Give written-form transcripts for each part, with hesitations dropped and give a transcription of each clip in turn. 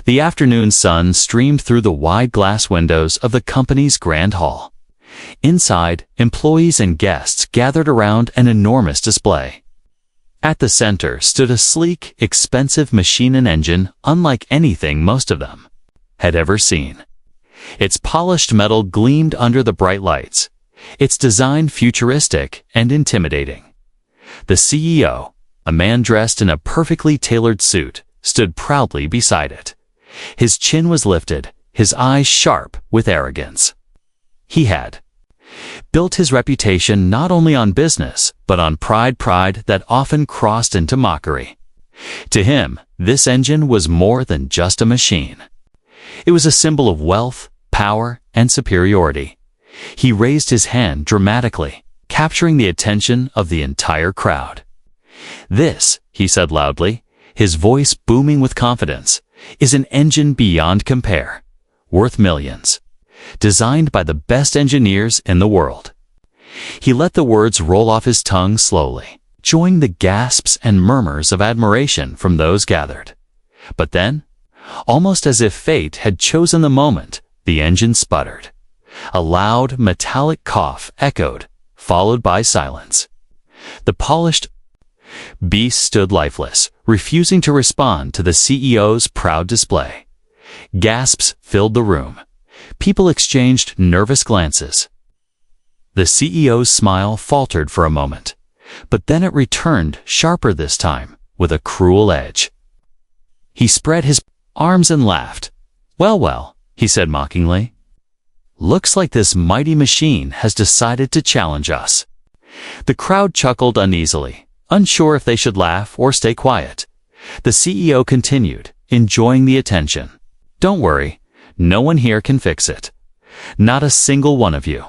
The afternoon sun streamed through the wide glass windows of the company's grand hall. Inside, employees and guests gathered around an enormous display. At the center stood a sleek, expensive machine and engine unlike anything most of them had ever seen. Its polished metal gleamed under the bright lights, its design futuristic and intimidating. The CEO, a man dressed in a perfectly tailored suit, stood proudly beside it. His chin was lifted, his eyes sharp with arrogance. He had built his reputation not only on business, but on pride that often crossed into mockery. To him, this engine was more than just a machine. It was a symbol of wealth, power, and superiority. He raised his hand dramatically, capturing the attention of the entire crowd. "This," he said loudly, his voice booming with confidence, "is an engine beyond compare, worth millions, designed by the best engineers in the world." He let the words roll off his tongue slowly, joining the gasps and murmurs of admiration from those gathered. But then, almost as if fate had chosen the moment, the engine sputtered. A loud, metallic cough echoed, followed by silence. The polished beast stood lifeless, refusing to respond to the CEO's proud display. Gasps filled the room. People exchanged nervous glances. The CEO's smile faltered for a moment, but then it returned sharper this time, with a cruel edge. He spread his arms and laughed. Well, he said mockingly. "Looks like this mighty machine has decided to challenge us." The crowd chuckled uneasily, unsure if they should laugh or stay quiet. The CEO continued, enjoying the attention. "Don't worry, no one here can fix it. Not a single one of you.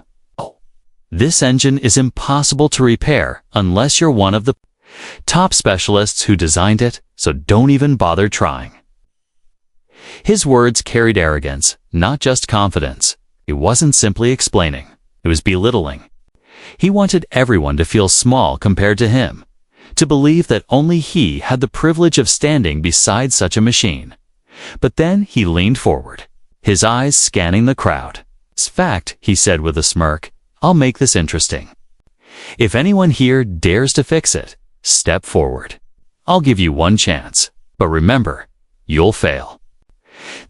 This engine is impossible to repair unless you're one of the top specialists who designed it, so don't even bother trying." His words carried arrogance, not just confidence. It wasn't simply explaining. It was belittling. He wanted everyone to feel small compared to him, to believe that only he had the privilege of standing beside such a machine. But then he leaned forward, his eyes scanning the crowd. "In fact," he said with a smirk, "I'll make this interesting. If anyone here dares to fix it, step forward. I'll give you one chance, but remember, you'll fail."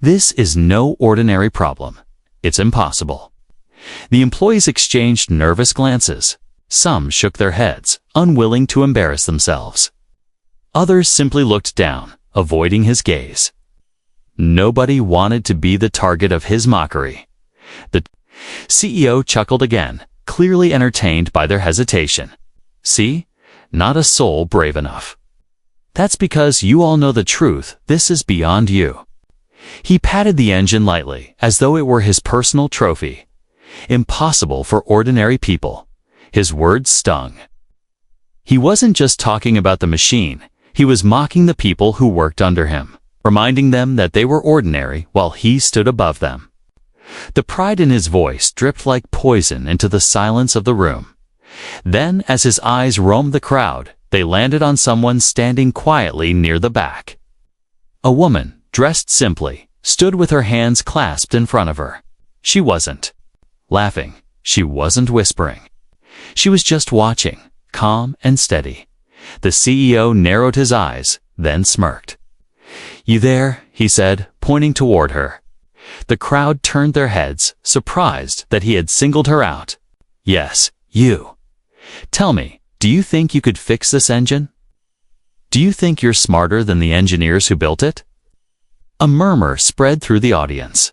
This is no ordinary problem. It's impossible. The employees exchanged nervous glances. Some shook their heads, unwilling to embarrass themselves. Others simply looked down, avoiding his gaze. Nobody wanted to be the target of his mockery. The CEO chuckled again, clearly entertained by their hesitation. "See? Not a soul brave enough. That's because you all know the truth. This is beyond you." He patted the engine lightly, as though it were his personal trophy. Impossible for ordinary people. His words stung. He wasn't just talking about the machine. He was mocking the people who worked under him, reminding them that they were ordinary while he stood above them. The pride in his voice dripped like poison into the silence of the room. Then, as his eyes roamed the crowd, they landed on someone standing quietly near the back. A woman, dressed simply, stood with her hands clasped in front of her. She wasn't laughing. She wasn't whispering. She was just watching, calm and steady. The CEO narrowed his eyes, then smirked. "You there?" he said, pointing toward her. The crowd turned their heads, surprised that he had singled her out. "Yes, you. Tell me, do you think you could fix this engine? Do you think you're smarter than the engineers who built it?" A murmur spread through the audience.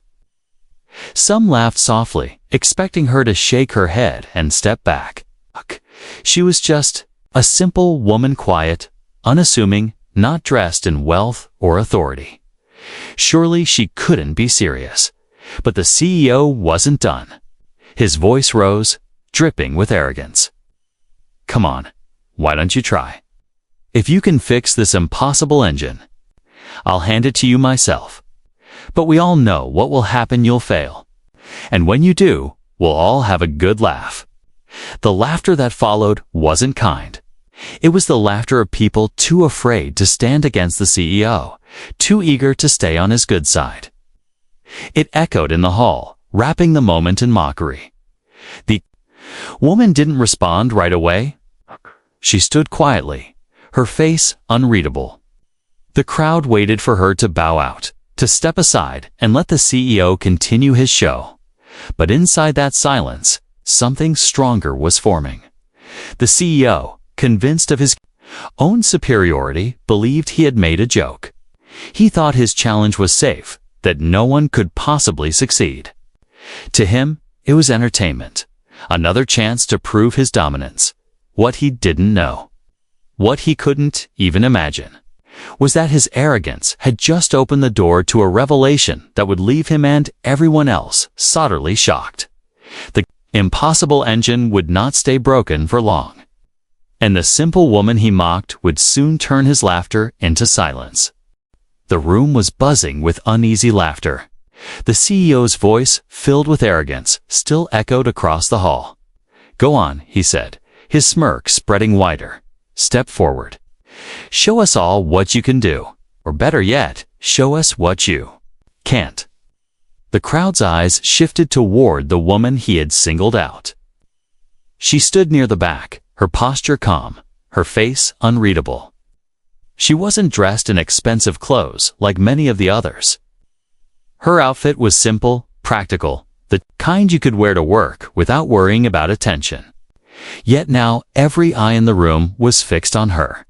Some laughed softly, expecting her to shake her head and step back. She was just a simple woman, quiet, unassuming, not dressed in wealth or authority. Surely she couldn't be serious. But the CEO wasn't done. His voice rose, dripping with arrogance. "Come on, why don't you try? If you can fix this impossible engine, I'll hand it to you myself. But we all know what will happen. You'll fail. And when you do, we'll all have a good laugh." The laughter that followed wasn't kind. It was the laughter of people too afraid to stand against the CEO, too eager to stay on his good side. It echoed in the hall, wrapping the moment in mockery. The woman didn't respond right away. She stood quietly, her face unreadable. The crowd waited for her to bow out, to step aside and let the CEO continue his show. But inside that silence, something stronger was forming. The CEO, convinced of his own superiority, believed he had made a joke. He thought his challenge was safe, that no one could possibly succeed. To him, it was entertainment, another chance to prove his dominance. What he didn't know, what he couldn't even imagine, was that his arrogance had just opened the door to a revelation that would leave him and everyone else solidly shocked. The impossible engine would not stay broken for long, and the simple woman he mocked would soon turn his laughter into silence. The room was buzzing with uneasy laughter. The CEO's voice, filled with arrogance, still echoed across the hall. "Go on," he said, his smirk spreading wider. "Step forward. Show us all what you can do, or better yet, show us what you can't." The crowd's eyes shifted toward the woman he had singled out. She stood near the back, her posture calm, her face unreadable. She wasn't dressed in expensive clothes like many of the others. Her outfit was simple, practical, the kind you could wear to work without worrying about attention. Yet now every eye in the room was fixed on her.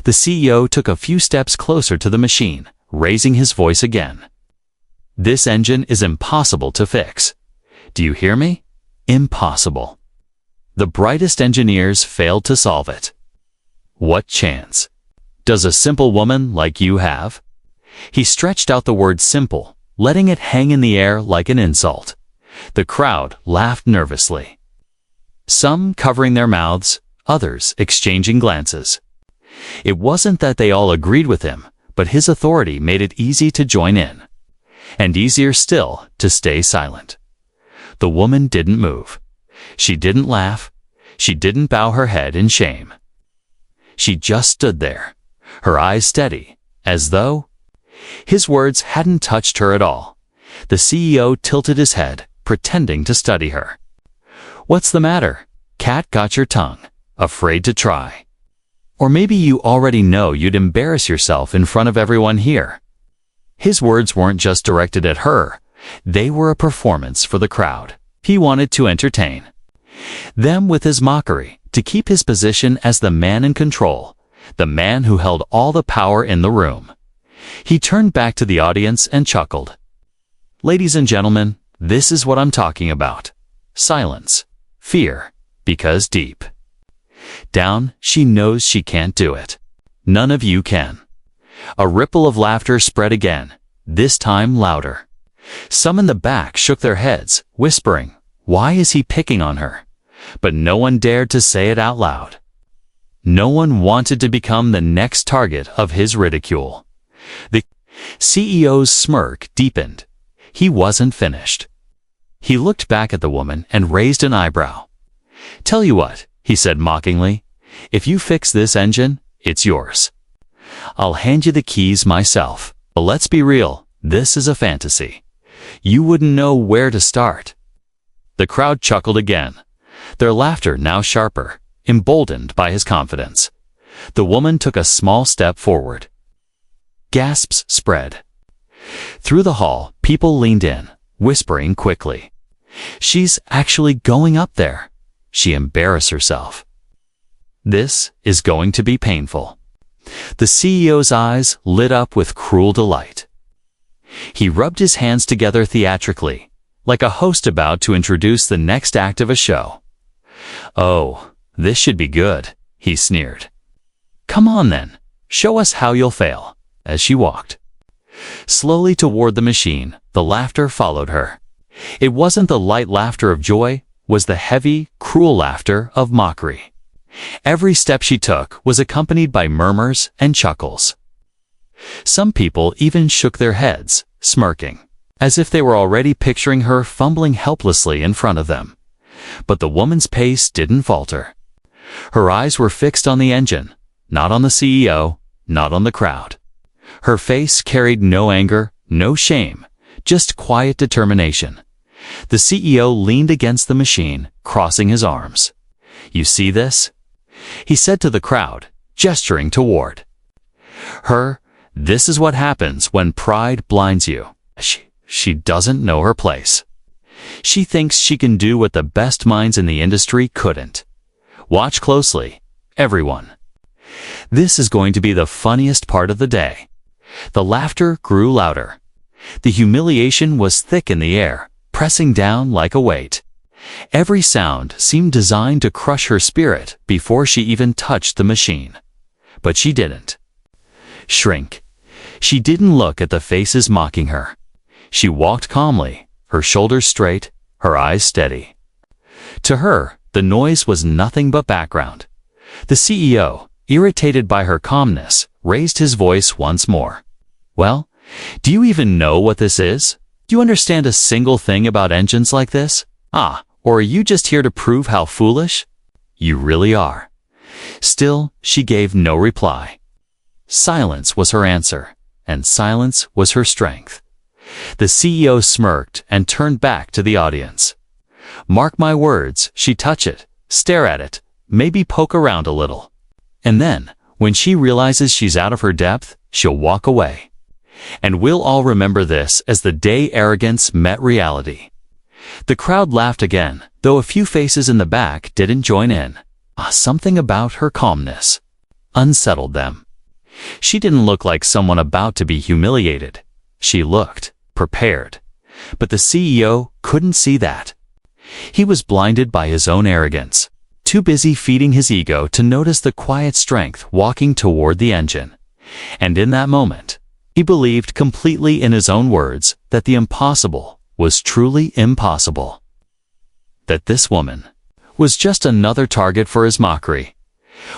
The CEO took a few steps closer to the machine, raising his voice again. "This engine is impossible to fix. Do you hear me? Impossible. The brightest engineers failed to solve it. What chance does a simple woman like you have?" He stretched out the word simple, letting it hang in the air like an insult. The crowd laughed nervously, some covering their mouths, others exchanging glances. It wasn't that they all agreed with him, but his authority made it easy to join in, and easier still to stay silent. The woman didn't move. She didn't laugh. She didn't bow her head in shame. She just stood there, her eyes steady, as though his words hadn't touched her at all. The CEO tilted his head, pretending to study her. "What's the matter? Cat got your tongue, afraid to try? Or maybe you already know you'd embarrass yourself in front of everyone here." His words weren't just directed at her. They were a performance for the crowd. He wanted to entertain them with his mockery, to keep his position as the man in control, the man who held all the power in the room. He turned back to the audience and chuckled. "Ladies and gentlemen, this is what I'm talking about. Silence. Fear. Because deep down, she knows she can't do it. None of you can." A ripple of laughter spread again, this time louder. Some in the back shook their heads, whispering, "Why is he picking on her?" But no one dared to say it out loud. No one wanted to become the next target of his ridicule. The CEO's smirk deepened. He wasn't finished. He looked back at the woman and raised an eyebrow. "Tell you what," he said mockingly, "if you fix this engine, it's yours. I'll hand you the keys myself. But let's be real, this is a fantasy. You wouldn't know where to start." The crowd chuckled again, their laughter now sharper, emboldened by his confidence. The woman took a small step forward. Gasps spread. Through the hall, people leaned in, whispering quickly, "She's actually going up there. She embarrassed herself. This is going to be painful." The CEO's eyes lit up with cruel delight. He rubbed his hands together theatrically, like a host about to introduce the next act of a show. "Oh, this should be good," he sneered. "Come on then, show us how you'll fail." As she walked slowly toward the machine, the laughter followed her. It wasn't the light laughter of joy, it was the heavy, cruel laughter of mockery. Every step she took was accompanied by murmurs and chuckles. Some people even shook their heads, smirking, as if they were already picturing her fumbling helplessly in front of them. But the woman's pace didn't falter. Her eyes were fixed on the engine, not on the CEO, not on the crowd. Her face carried no anger, no shame, just quiet determination. The CEO leaned against the machine, crossing his arms. "You see this?" he said to the crowd, gesturing toward her. "This is what happens when pride blinds you. She doesn't know her place. She thinks she can do what the best minds in the industry couldn't. Watch closely, everyone. This is going to be the funniest part of the day." The laughter grew louder. The humiliation was thick in the air, pressing down like a weight. Every sound seemed designed to crush her spirit before she even touched the machine. But she didn't shrink. She didn't look at the faces mocking her. She walked calmly, her shoulders straight, her eyes steady. To her, the noise was nothing but background. The CEO, irritated by her calmness, raised his voice once more. "Well, do you even know what this is? Do you understand a single thing about engines like this? Or are you just here to prove how foolish? You really are." Still, she gave no reply. Silence was her answer, and silence was her strength. The CEO smirked and turned back to the audience. "Mark my words, she touch it, stare at it, maybe poke around a little. And then, when she realizes she's out of her depth, she'll walk away. And we'll all remember this as the day arrogance met reality." The crowd laughed again, though a few faces in the back didn't join in. Something about her calmness unsettled them. She didn't look like someone about to be humiliated. She looked prepared. But the CEO couldn't see that. He was blinded by his own arrogance, too busy feeding his ego to notice the quiet strength walking toward the engine. And in that moment, he believed completely in his own words that the impossible was truly impossible. That this woman was just another target for his mockery.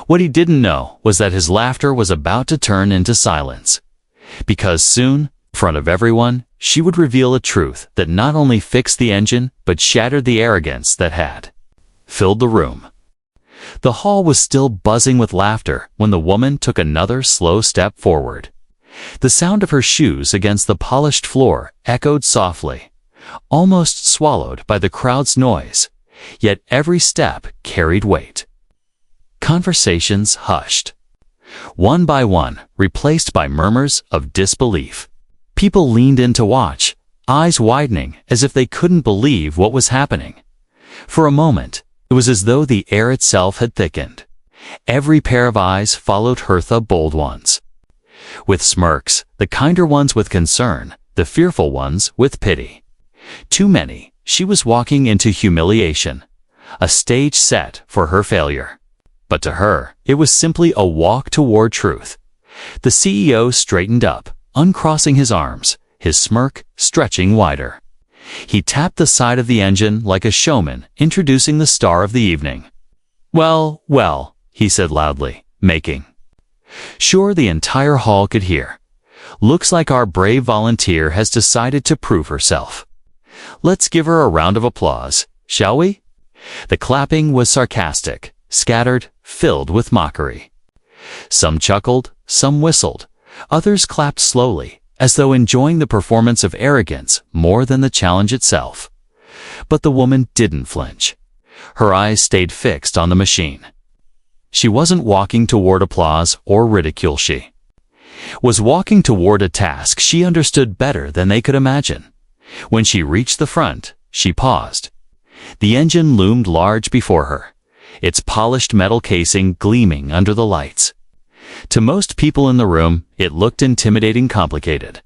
What he didn't know was that his laughter was about to turn into silence. Because soon, in front of everyone, she would reveal a truth that not only fixed the engine, but shattered the arrogance that had filled the room. The hall was still buzzing with laughter when the woman took another slow step forward. The sound of her shoes against the polished floor echoed softly, almost swallowed by the crowd's noise, yet every step carried weight. Conversations hushed, one by one, replaced by murmurs of disbelief. People leaned in to watch, eyes widening as if they couldn't believe what was happening. For a moment, it was as though the air itself had thickened. Every pair of eyes followed Hertha, bold ones with smirks, the kinder ones with concern, the fearful ones with pity. Too many, she was walking into humiliation, a stage set for her failure. But to her, it was simply a walk toward truth. The CEO straightened up, uncrossing his arms, his smirk stretching wider. He tapped the side of the engine like a showman introducing the star of the evening. "Well, well," he said loudly, making sure the entire hall could hear. "Looks like our brave volunteer has decided to prove herself. Let's give her a round of applause, shall we?" The clapping was sarcastic, scattered, filled with mockery. Some chuckled, some whistled, others clapped slowly, as though enjoying the performance of arrogance more than the challenge itself. But the woman didn't flinch. Her eyes stayed fixed on the machine. She wasn't walking toward applause or ridicule. She was walking toward a task she understood better than they could imagine. When she reached the front, she paused. The engine loomed large before her, its polished metal casing gleaming under the lights. To most people in the room, it looked intimidating, complicated.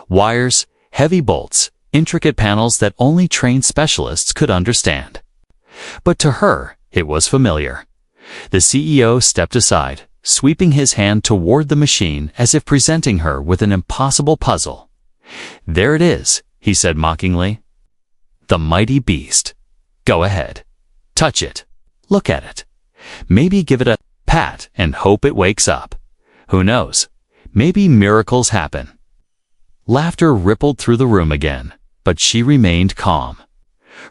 Wires, heavy bolts, intricate panels that only trained specialists could understand. But to her, it was familiar. The CEO stepped aside, sweeping his hand toward the machine as if presenting her with an impossible puzzle. "There it is," he said mockingly. "The mighty beast. Go ahead. Touch it. Look at it. Maybe give it a pat and hope it wakes up. Who knows? Maybe miracles happen." Laughter rippled through the room again, but she remained calm.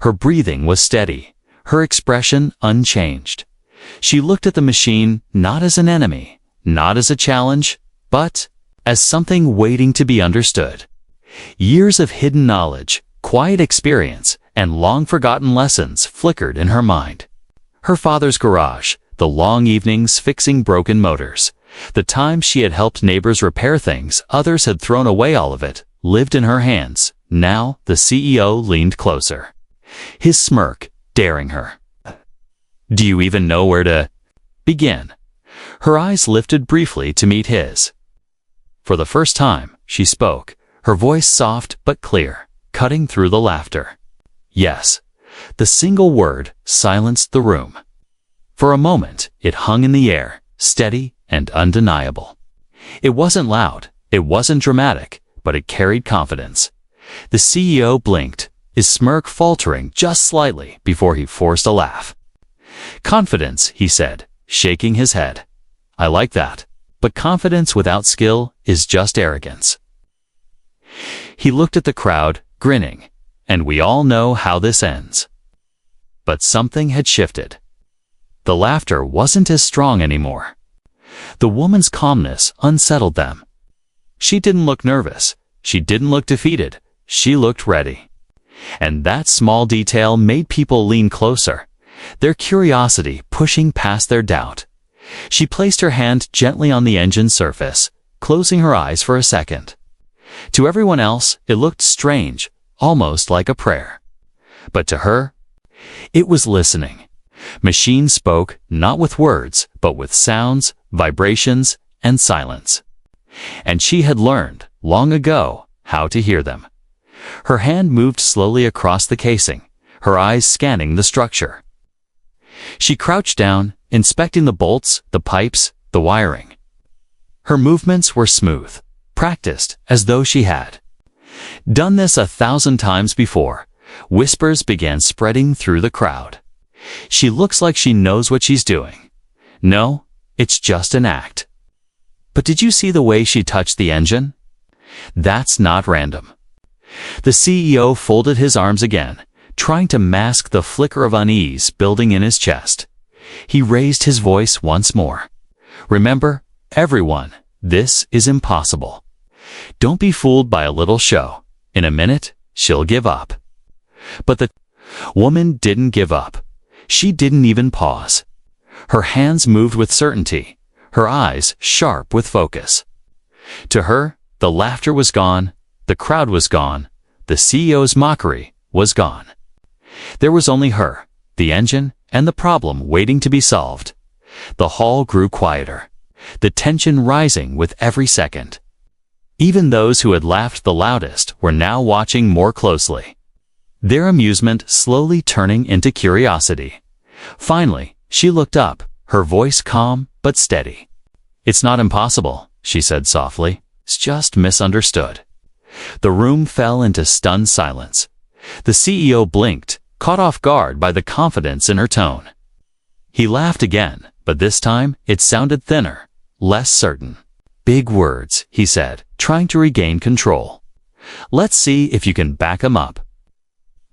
Her breathing was steady, her expression unchanged. She looked at the machine not as an enemy, not as a challenge, but as something waiting to be understood. Years of hidden knowledge, quiet experience, and long-forgotten lessons flickered in her mind. Her father's garage, the long evenings fixing broken motors, the times she had helped neighbors repair things others had thrown away, all of it lived in her hands. Now the CEO leaned closer, his smirk daring her. "Do you even know where to begin?" Her eyes lifted briefly to meet his. For the first time, she spoke, her voice soft but clear, cutting through the laughter. Yes. The single word silenced the room. For a moment, it hung in the air, steady and undeniable. It wasn't loud, it wasn't dramatic, but it carried confidence. The CEO blinked, his smirk faltering just slightly before he forced a laugh. "Confidence," he said, shaking his head. "I like that. But confidence without skill is just arrogance." He looked at the crowd, grinning, and we all know how this ends. But something had shifted. The laughter wasn't as strong anymore. The woman's calmness unsettled them. She didn't look nervous. She didn't look defeated. She looked ready. And that small detail made people lean closer, their curiosity pushing past their doubt. She placed her hand gently on the engine's surface, closing her eyes for a second. To everyone else, it looked strange, almost like a prayer. But to her, it was listening. Machine spoke not with words, but with sounds, vibrations, and silence. And she had learned, long ago, how to hear them. Her hand moved slowly across the casing, her eyes scanning the structure. She crouched down, inspecting the bolts, the pipes, the wiring. Her movements were smooth, practiced as though she had done this 1,000 times before. Whispers began spreading through the crowd. "She looks like she knows what she's doing. No, it's just an act. But did you see the way she touched the engine? That's not random." The CEO folded his arms again, trying to mask the flicker of unease building in his chest. He raised his voice once more. "Remember, everyone, this is impossible. Don't be fooled by a little show. In a minute, she'll give up." But the woman didn't give up. She didn't even pause. Her hands moved with certainty, her eyes sharp with focus. To her, the laughter was gone, the crowd was gone, the CEO's mockery was gone. There was only her, the engine, and the problem waiting to be solved. The hall grew quieter, the tension rising with every second. Even those who had laughed the loudest were now watching more closely, their amusement slowly turning into curiosity. Finally, she looked up, her voice calm but steady. "It's not impossible," she said softly. "It's just misunderstood." The room fell into stunned silence. The CEO blinked, caught off guard by the confidence in her tone. He laughed again, but this time it sounded thinner, less certain. "Big words," he said, trying to regain control. "Let's see if you can back 'em up."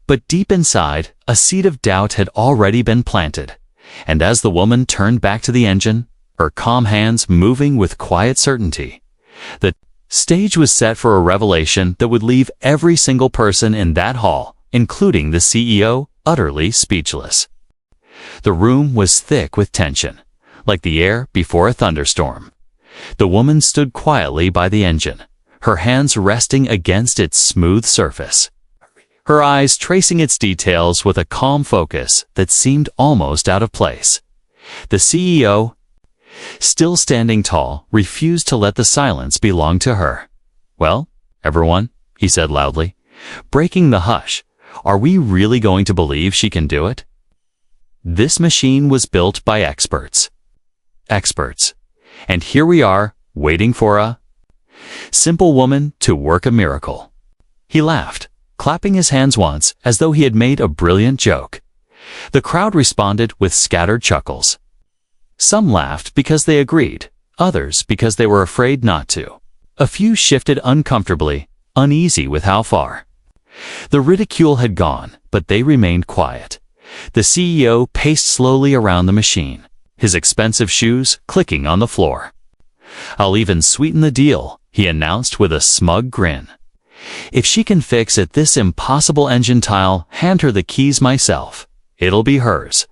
But deep inside, a seed of doubt had already been planted, and as the woman turned back to the engine, her calm hands moving with quiet certainty, the stage was set for a revelation that would leave every single person in that hall, including the CEO, utterly speechless. The room was thick with tension, like the air before a thunderstorm. The woman stood quietly by the engine, her hands resting against its smooth surface, her eyes tracing its details with a calm focus that seemed almost out of place. The CEO, still standing tall, refused to let the silence belong to her. "Well, everyone," he said loudly, breaking the hush, "are we really going to believe she can do it?" This machine was built by experts. Experts. And here we are, waiting for a simple woman to work a miracle. He laughed, clapping his hands once as though he had made a brilliant joke. The crowd responded with scattered chuckles. Some laughed because they agreed, others because they were afraid not to. A few shifted uncomfortably, uneasy with how far. The ridicule had gone, but they remained quiet. The CEO paced slowly around the machine, his expensive shoes clicking on the floor. "I'll even sweeten the deal," he announced with a smug grin. "If she can fix it, this impossible engine tile, hand her the keys myself. It'll be hers."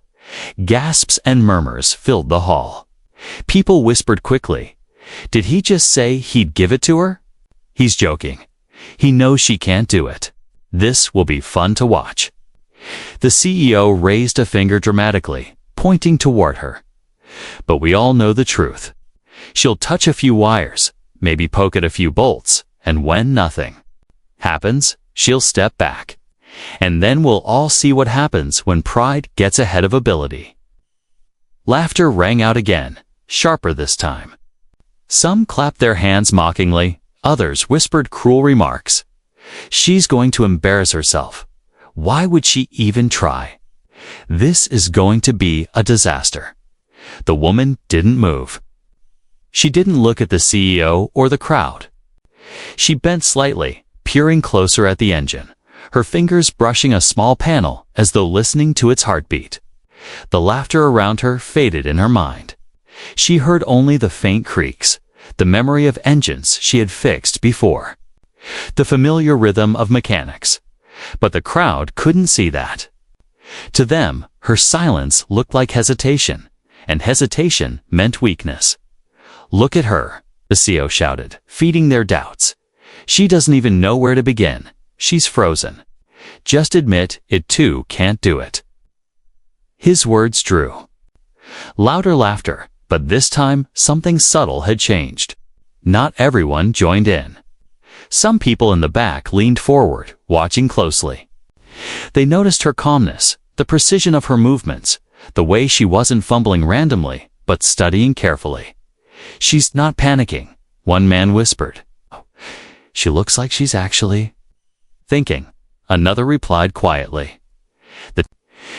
Gasps and murmurs filled the hall. People whispered quickly, "Did he just say he'd give it to her? He's joking. He knows she can't do it. This will be fun to watch." The CEO raised a finger dramatically, pointing toward her. "But we all know the truth. She'll touch a few wires, maybe poke at a few bolts, and when nothing happens, she'll step back. And then we'll all see what happens when pride gets ahead of ability." Laughter rang out again, sharper this time. Some clapped their hands mockingly, others whispered cruel remarks. "She's going to embarrass herself. Why would she even try? This is going to be a disaster." The woman didn't move. She didn't look at the CEO or the crowd. She bent slightly, peering closer at the engine, her fingers brushing a small panel as though listening to its heartbeat. The laughter around her faded in her mind. She heard only the faint creaks, the memory of engines she had fixed before, the familiar rhythm of mechanics. But the crowd couldn't see that. To them, her silence looked like hesitation, and hesitation meant weakness. "Look at her," the CEO shouted, feeding their doubts. "She doesn't even know where to begin. She's frozen. Just admit it too can't do it." His words drew louder laughter, but this time something subtle had changed. Not everyone joined in. Some people in the back leaned forward, watching closely. They noticed her calmness, the precision of her movements, the way she wasn't fumbling randomly, but studying carefully. "She's not panicking," one man whispered. "She looks like she's actually thinking," another replied quietly. The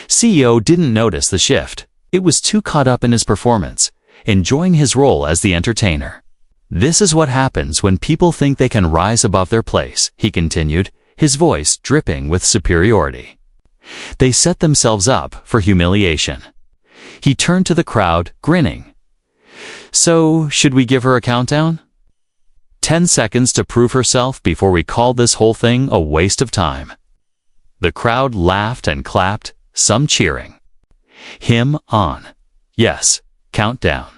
CEO didn't notice the shift. It was too caught up in his performance, enjoying his role as the entertainer. "This is what happens when people think they can rise above their place," he continued, his voice dripping with superiority. "They set themselves up for humiliation." He turned to the crowd, grinning. "So, should we give her a countdown? 10 seconds to prove herself before we call this whole thing a waste of time." The crowd laughed and clapped, some cheering. "Him on. Yes, countdown."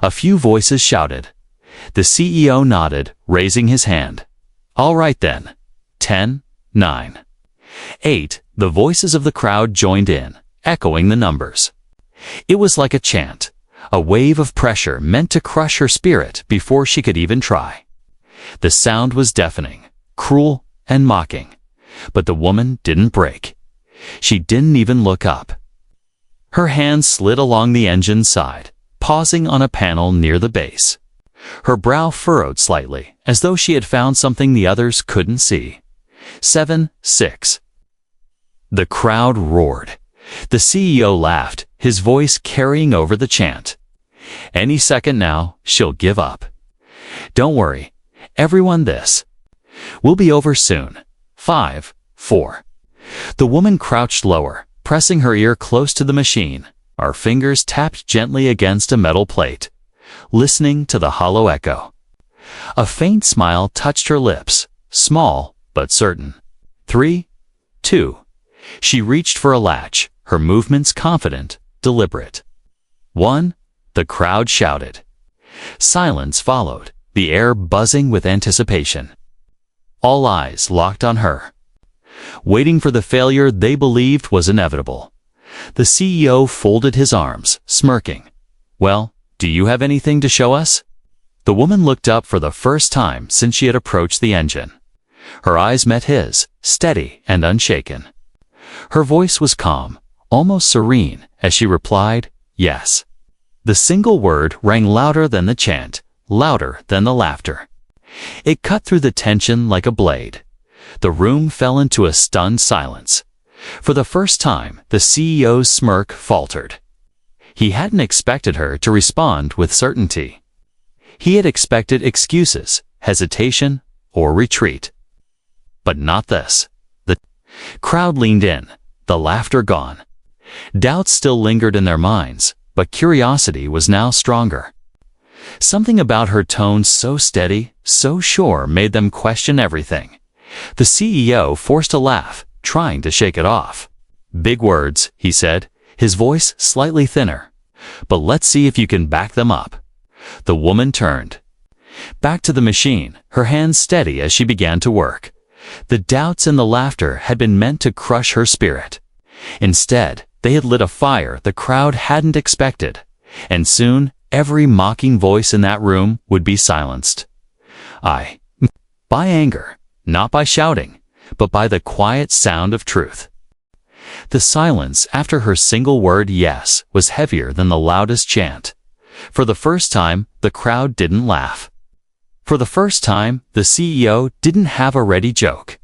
A few voices shouted. The CEO nodded, raising his hand. "All right then. 10, 9, 8. The voices of the crowd joined in, echoing the numbers. It was like a chant, a wave of pressure meant to crush her spirit before she could even try. The sound was deafening, cruel, and mocking, but the woman didn't break. She didn't even look up. Her hand slid along the engine's side, pausing on a panel near the base. Her brow furrowed slightly, as though she had found something the others couldn't see. 7, 6. The crowd roared. The CEO laughed, his voice carrying over the chant. "Any second now, she'll give up. Don't worry, everyone, this will be over soon. 5, 4. The woman crouched lower, pressing her ear close to the machine. Our fingers tapped gently against a metal plate, listening to the hollow echo. A faint smile touched her lips, small but certain. 3, 2. She reached for a latch, her movements confident, deliberate. 1. The crowd shouted. Silence followed, the air buzzing with anticipation. All eyes locked on her, waiting for the failure they believed was inevitable. The CEO folded his arms, smirking. "Well, do you have anything to show us?" The woman looked up for the first time since she had approached the engine. Her eyes met his, steady and unshaken. Her voice was calm, almost serene, as she replied, "Yes." The single word rang louder than the chant, louder than the laughter. It cut through the tension like a blade. The room fell into a stunned silence. For the first time, the CEO's smirk faltered. He hadn't expected her to respond with certainty. He had expected excuses, hesitation, or retreat. But not this. The crowd leaned in, the laughter gone. Doubts still lingered in their minds, but curiosity was now stronger. Something about her tone so steady, so sure, made them question everything. The CEO forced a laugh, trying to shake it off. "Big words," he said, his voice slightly thinner. "But let's see if you can back them up." The woman turned back to the machine, her hands steady as she began to work. The doubts and the laughter had been meant to crush her spirit. Instead, they had lit a fire the crowd hadn't expected, and soon every mocking voice in that room would be silenced. By anger, not by shouting, but by the quiet sound of truth. The silence after her single word yes was heavier than the loudest chant. For the first time, the crowd didn't laugh. For the first time, the CEO didn't have a ready joke.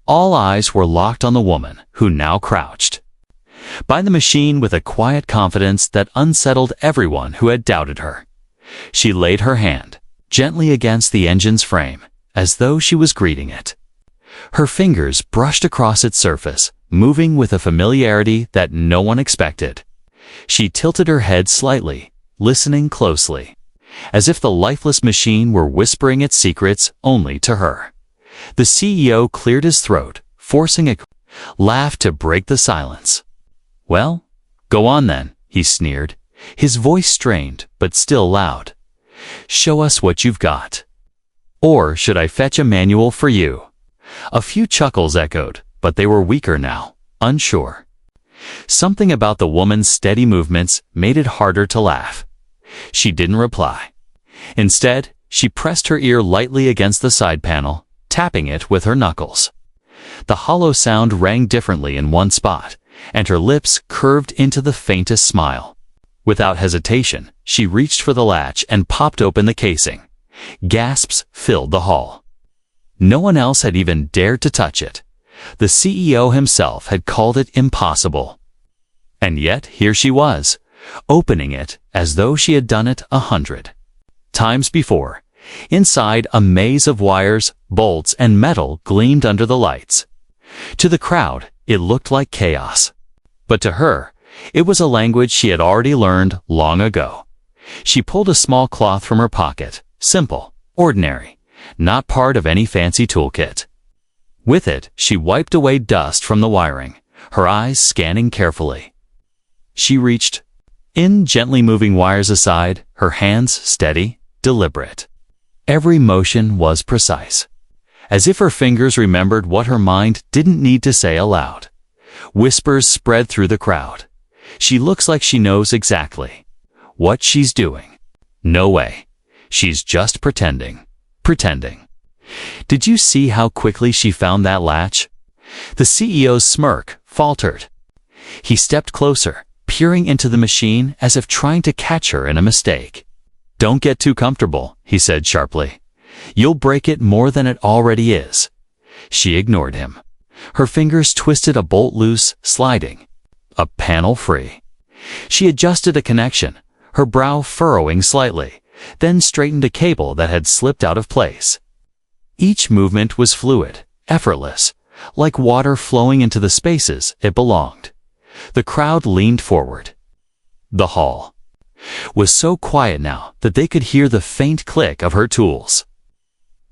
All eyes were locked on the woman, who now crouched by the machine with a quiet confidence that unsettled everyone who had doubted her. She laid her hand gently against the engine's frame, as though she was greeting it. Her fingers brushed across its surface, moving with a familiarity that no one expected. She tilted her head slightly, listening closely, as if the lifeless machine were whispering its secrets only to her. The CEO cleared his throat, forcing a laugh to break the silence. "Well, go on then," he sneered, his voice strained but still loud. "Show us what you've got. Or should I fetch a manual for you?" A few chuckles echoed, but they were weaker now, unsure. Something about the woman's steady movements made it harder to laugh. She didn't reply. Instead, she pressed her ear lightly against the side panel, tapping it with her knuckles. The hollow sound rang differently in one spot, and her lips curved into the faintest smile. Without hesitation, she reached for the latch and popped open the casing. Gasps filled the hall. No one else had even dared to touch it. The CEO himself had called it impossible. And yet here she was, opening it as though she had done it 100 times before. Inside, a maze of wires, bolts, and metal gleamed under the lights. To the crowd, it looked like chaos. But to her, it was a language she had already learned long ago. She pulled a small cloth from her pocket, simple, ordinary, not part of any fancy toolkit. With it, she wiped away dust from the wiring, her eyes scanning carefully. She reached in, gently moving wires aside, her hands steady, deliberate. Every motion was precise, as if her fingers remembered what her mind didn't need to say aloud. Whispers spread through the crowd. "She looks like she knows exactly what she's doing. No way. She's just pretending. Pretending." Did you see how quickly she found that latch? The CEO's smirk faltered. He stepped closer, peering into the machine as if trying to catch her in a mistake. "Don't get too comfortable," he said sharply. "You'll break it more than it already is." She ignored him. Her fingers twisted a bolt loose, sliding a panel free. She adjusted a connection, her brow furrowing slightly, then straightened a cable that had slipped out of place. Each movement was fluid, effortless, like water flowing into the spaces it belonged. The crowd leaned forward. The hall was so quiet now that they could hear the faint click of her tools,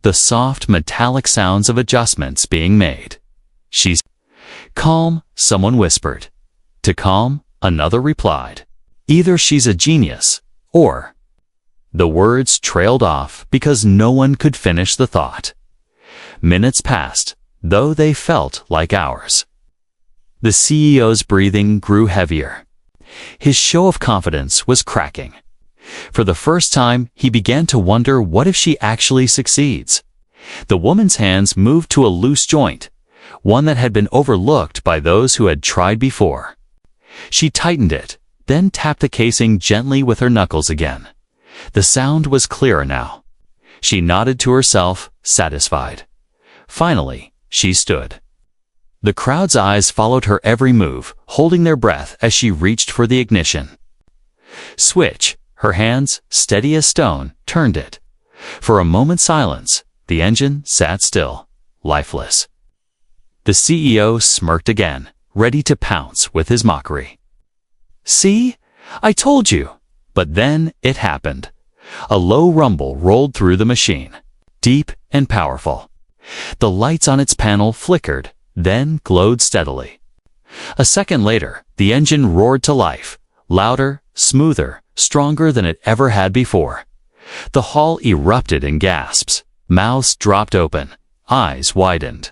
the soft metallic sounds of adjustments being made. "She's calm," someone whispered. To calm, another replied. "Either she's a genius, or—" The words trailed off because no one could finish the thought. Minutes passed, though they felt like hours. The CEO's breathing grew heavier. His show of confidence was cracking. For the first time, he began to wonder what if she actually succeeds. The woman's hands moved to a loose joint, one that had been overlooked by those who had tried before. She tightened it, then tapped the casing gently with her knuckles again. The sound was clearer now. She nodded to herself, satisfied. Finally, she stood. The crowd's eyes followed her every move, holding their breath as she reached for the ignition switch. Her hands, steady as stone, turned it. For a moment's silence, the engine sat still, lifeless. The CEO smirked again, ready to pounce with his mockery. "See? I told you. But then it happened. A low rumble rolled through the machine, deep and powerful. The lights on its panel flickered, then glowed steadily. A second later, the engine roared to life, louder, smoother, stronger than it ever had before. The hall erupted in gasps. Mouths dropped open, eyes widened.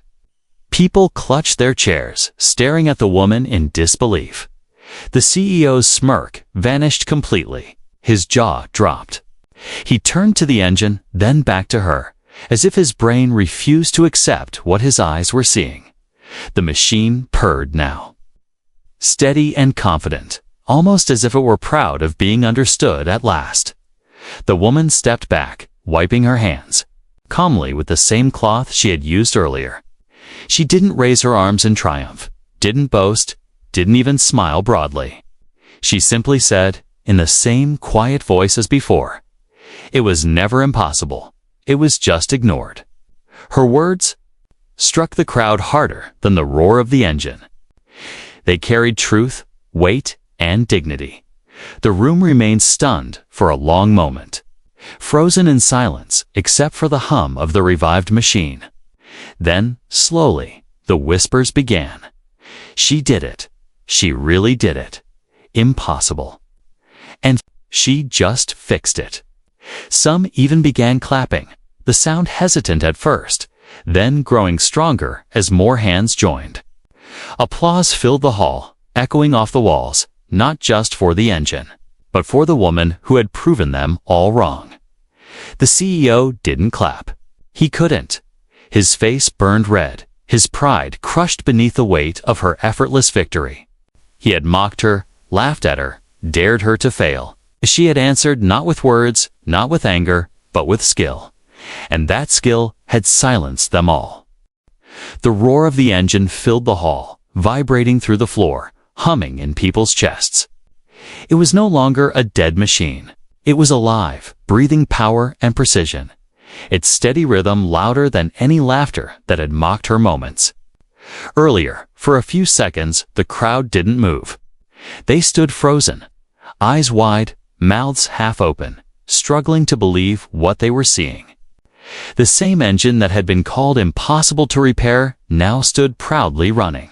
People clutched their chairs, staring at the woman in disbelief. The CEO's smirk vanished completely. His jaw dropped. He turned to the engine, then back to her, as if his brain refused to accept what his eyes were seeing. The machine purred now. Steady and confident, almost as if it were proud of being understood at last. The woman stepped back, wiping her hands, calmly with the same cloth she had used earlier. She didn't raise her arms in triumph, didn't boast, didn't even smile broadly. She simply said, in the same quiet voice as before, it was never impossible. It was just ignored. Her words struck the crowd harder than the roar of the engine. They carried truth, weight, and dignity. The room remained stunned for a long moment, frozen in silence except for the hum of the revived machine. Then, slowly, the whispers began. She did it. She really did it. Impossible. And she just fixed it. Some even began clapping, the sound hesitant at first, then growing stronger as more hands joined. Applause filled the hall, echoing off the walls, not just for the engine, but for the woman who had proven them all wrong. The CEO didn't clap. He couldn't. His face burned red, his pride crushed beneath the weight of her effortless victory. He had mocked her, laughed at her, dared her to fail. She had answered not with words, not with anger, but with skill. And that skill had silenced them all. The roar of the engine filled the hall, vibrating through the floor, humming in people's chests. It was no longer a dead machine. It was alive, breathing power and precision. Its steady rhythm louder than any laughter that had mocked her moments. Earlier, for a few seconds, the crowd didn't move. They stood frozen, eyes wide, mouths half open, struggling to believe what they were seeing. The same engine that had been called impossible to repair now stood proudly running.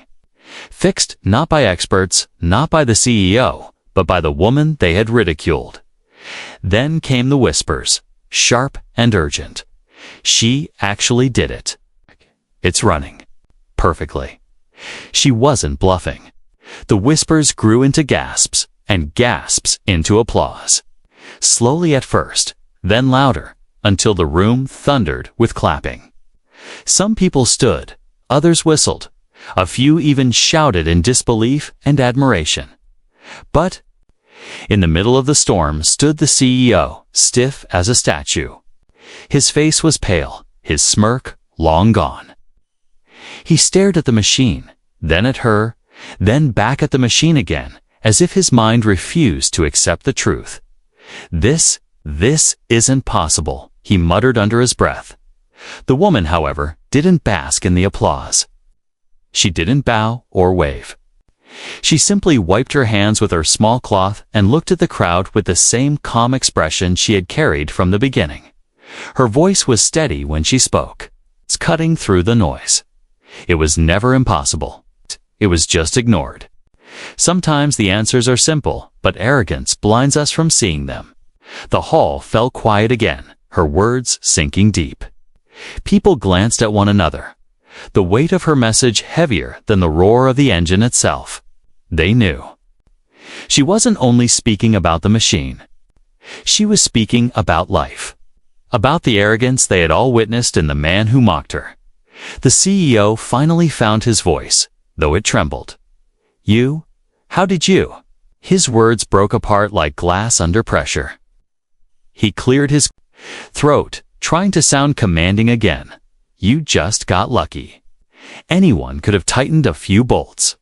Fixed not by experts, not by the CEO, but by the woman they had ridiculed. Then came the whispers, sharp and urgent. She actually did it. It's running. Perfectly. She wasn't bluffing. The whispers grew into gasps, and gasps into applause. Slowly at first, then louder, until the room thundered with clapping. Some people stood, others whistled. A few even shouted in disbelief and admiration. But in the middle of the storm stood the CEO, stiff as a statue. His face was pale, his smirk long gone. He stared at the machine, then at her, then back at the machine again, as if his mind refused to accept the truth. This isn't possible, he muttered under his breath. The woman, however, didn't bask in the applause. She didn't bow or wave. She simply wiped her hands with her small cloth and looked at the crowd with the same calm expression she had carried from the beginning. Her voice was steady when she spoke, cutting through the noise. It was never impossible. It was just ignored. Sometimes the answers are simple, but arrogance blinds us from seeing them. The hall fell quiet again, her words sinking deep. People glanced at one another, the weight of her message heavier than the roar of the engine itself. They knew. She wasn't only speaking about the machine. She was speaking about life. About the arrogance they had all witnessed in the man who mocked her. The CEO finally found his voice, though it trembled. You? How did you? His words broke apart like glass under pressure. He cleared his throat, trying to sound commanding again. You just got lucky. Anyone could have tightened a few bolts.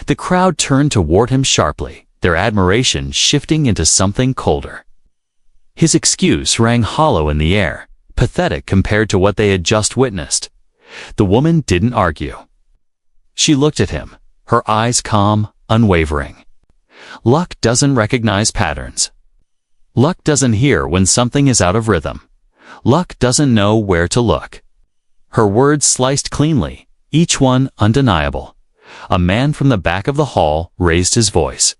The crowd turned toward him sharply, their admiration shifting into something colder. His excuse rang hollow in the air, pathetic compared to what they had just witnessed. The woman didn't argue. She looked at him, her eyes calm, unwavering. Luck doesn't recognize patterns. Luck doesn't hear when something is out of rhythm. Luck doesn't know where to look. Her words sliced cleanly, each one undeniable. A man from the back of the hall raised his voice.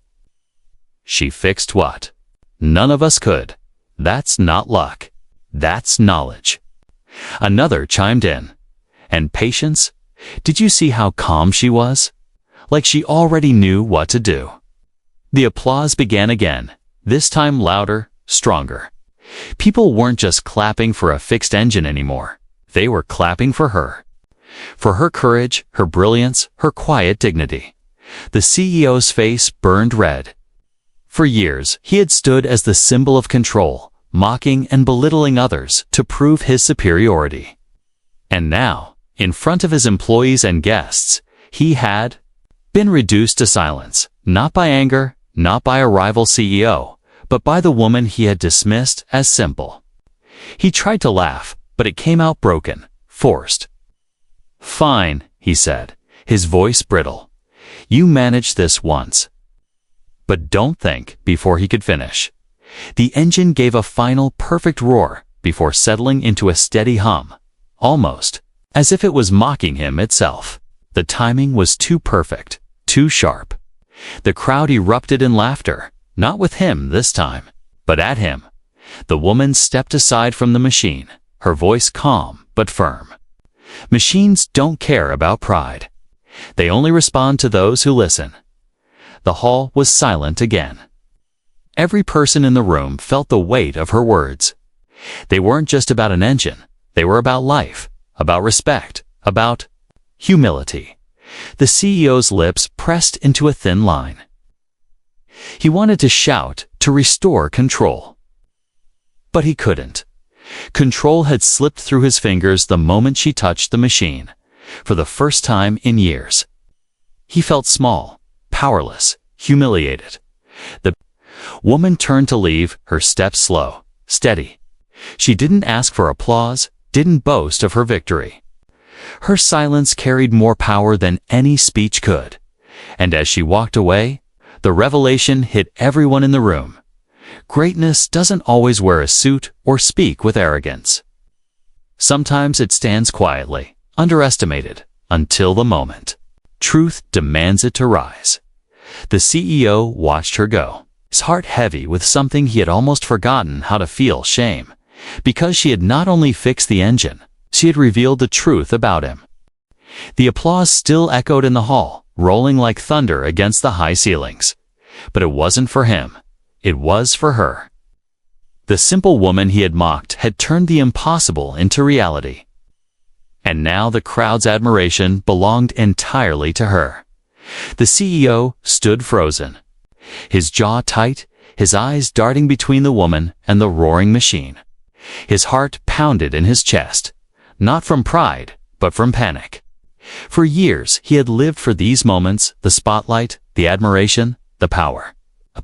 She fixed what? None of us could. That's not luck. That's knowledge. Another chimed in. And patience? Did you see how calm she was? Like she already knew what to do. The applause began again, this time louder, stronger. People weren't just clapping for a fixed engine anymore. They were clapping for her. For her courage, her brilliance, her quiet dignity. The CEO's face burned red. For years, he had stood as the symbol of control, mocking and belittling others to prove his superiority. And now, in front of his employees and guests, he had been reduced to silence, not by anger, not by a rival CEO, but by the woman he had dismissed as simple. He tried to laugh, but it came out broken, forced. "Fine," he said, his voice brittle. "You managed this once." But don't think before he could finish. The engine gave a final perfect roar before settling into a steady hum, almost as if it was mocking him itself. The timing was too perfect, too sharp. The crowd erupted in laughter, not with him this time, but at him. The woman stepped aside from the machine, her voice calm but firm. Machines don't care about pride. They only respond to those who listen. The hall was silent again. Every person in the room felt the weight of her words. They weren't just about an engine. They were about life, about respect, about humility. The CEO's lips pressed into a thin line. He wanted to shout, to restore control. But he couldn't. Control had slipped through his fingers the moment she touched the machine, for the first time in years. He felt small, powerless, humiliated. The woman turned to leave, her steps slow, steady. She didn't ask for applause, didn't boast of her victory. Her silence carried more power than any speech could. And as she walked away, the revelation hit everyone in the room. Greatness doesn't always wear a suit or speak with arrogance. Sometimes it stands quietly, underestimated, until the moment truth demands it to rise. The CEO watched her go, his heart heavy with something he had almost forgotten how to feel: shame. Because she had not only fixed the engine, she had revealed the truth about him. The applause still echoed in the hall, rolling like thunder against the high ceilings. But it wasn't for him. It was for her. The simple woman he had mocked had turned the impossible into reality. And now the crowd's admiration belonged entirely to her. The CEO stood frozen, his jaw tight, his eyes darting between the woman and the roaring machine. His heart pounded in his chest, not from pride, but from panic. For years he had lived for these moments, the spotlight, the admiration, the power.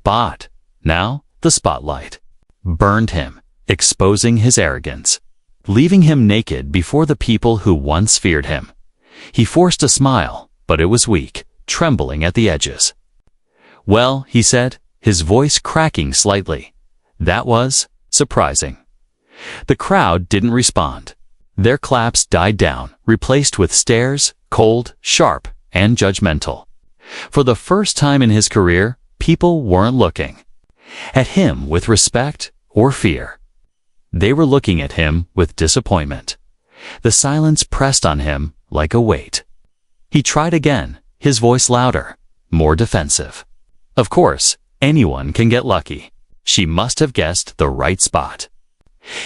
But now the spotlight burned him, exposing his arrogance, leaving him naked before the people who once feared him. He forced a smile, but it was weak, trembling at the edges. "Well," he said, his voice cracking slightly. "That was surprising." The crowd didn't respond. Their claps died down, replaced with stares, cold, sharp, and judgmental. For the first time in his career, people weren't looking at him with respect or fear. They were looking at him with disappointment. The silence pressed on him like a weight. He tried again, his voice louder, more defensive. "Of course, anyone can get lucky. She must have guessed the right spot.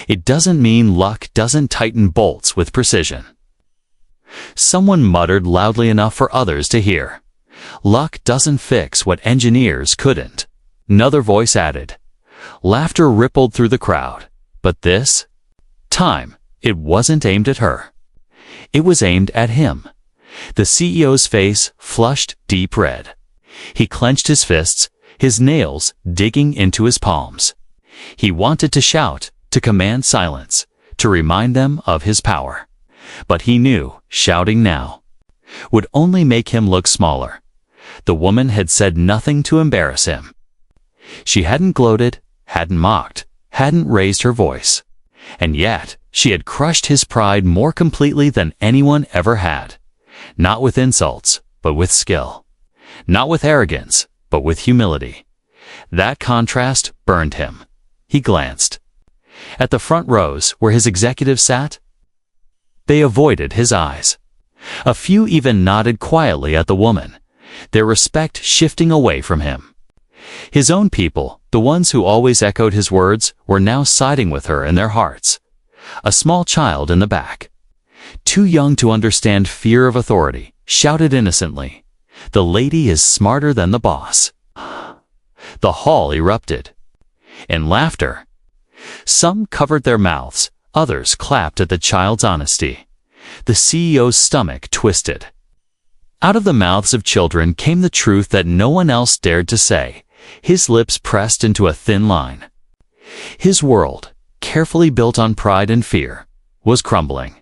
It doesn't mean luck doesn't tighten bolts with precision." Someone muttered loudly enough for others to hear. "Luck doesn't fix what engineers couldn't." Another voice added. Laughter rippled through the crowd. But this time, it wasn't aimed at her. It was aimed at him. The CEO's face flushed deep red. He clenched his fists, his nails digging into his palms. He wanted to shout, to command silence, to remind them of his power. But he knew shouting now would only make him look smaller. The woman had said nothing to embarrass him. She hadn't gloated, hadn't mocked, hadn't raised her voice. And yet, she had crushed his pride more completely than anyone ever had. Not with insults, but with skill. Not with arrogance, but with humility. That contrast burned him. He glanced. At the front rows where his executives sat, they avoided his eyes. A few even nodded quietly at the woman, their respect shifting away from him. His own people, the ones who always echoed his words, were now siding with her in their hearts. A small child in the back, too young to understand fear of authority, shouted innocently, "The lady is smarter than the boss." The hall erupted. In laughter. Some covered their mouths, others clapped at the child's honesty. The CEO's stomach twisted. Out of the mouths of children came the truth that no one else dared to say, his lips pressed into a thin line. His world, carefully built on pride and fear, was crumbling.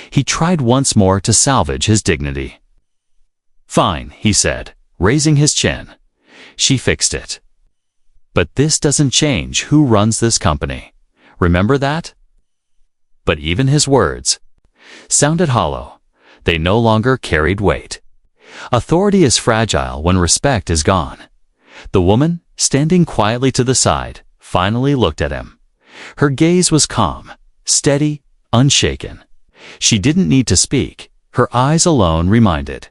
He tried once more to salvage his dignity. "Fine," he said, raising his chin. She fixed it. "But this doesn't change who runs this company. Remember that?" But even his words sounded hollow. They no longer carried weight. Authority is fragile when respect is gone. The woman, standing quietly to the side, finally looked at him. Her gaze was calm, steady, unshaken. She didn't need to speak. Her eyes alone reminded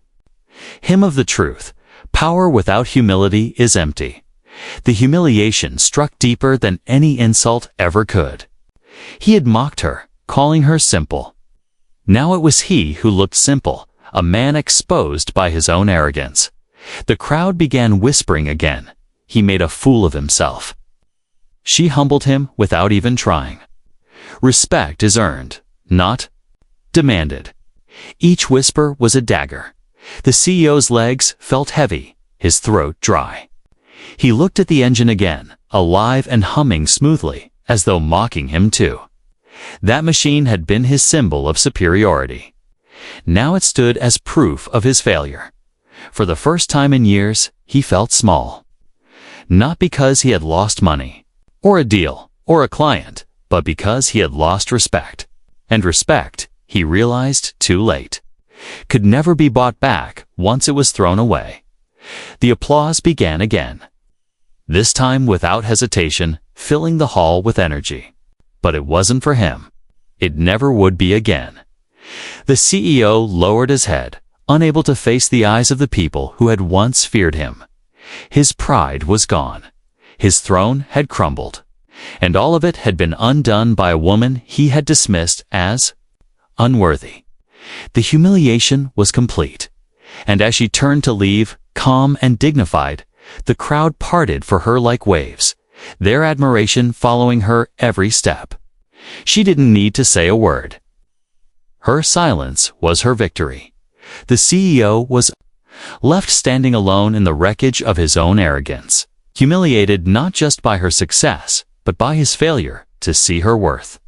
him of the truth. Power without humility is empty. The humiliation struck deeper than any insult ever could. He had mocked her, calling her simple. Now it was he who looked simple, a man exposed by his own arrogance. The crowd began whispering again. He made a fool of himself. She humbled him without even trying. Respect is earned, not demanded. Each whisper was a dagger. The CEO's legs felt heavy, his throat dry. He looked at the engine again, alive and humming smoothly, as though mocking him too. That machine had been his symbol of superiority. Now it stood as proof of his failure. For the first time in years, he felt small. Not because he had lost money, or a deal, or a client, but because he had lost respect. And respect, he realized too late, could never be bought back once it was thrown away. The applause began again. This time without hesitation, filling the hall with energy. But it wasn't for him. It never would be again. The CEO lowered his head, unable to face the eyes of the people who had once feared him. His pride was gone. His throne had crumbled. And all of it had been undone by a woman he had dismissed as unworthy. The humiliation was complete. And as she turned to leave, calm and dignified, the crowd parted for her like waves, their admiration following her every step. She didn't need to say a word. Her silence was her victory. The CEO was left standing alone in the wreckage of his own arrogance, humiliated not just by her success, but by his failure to see her worth.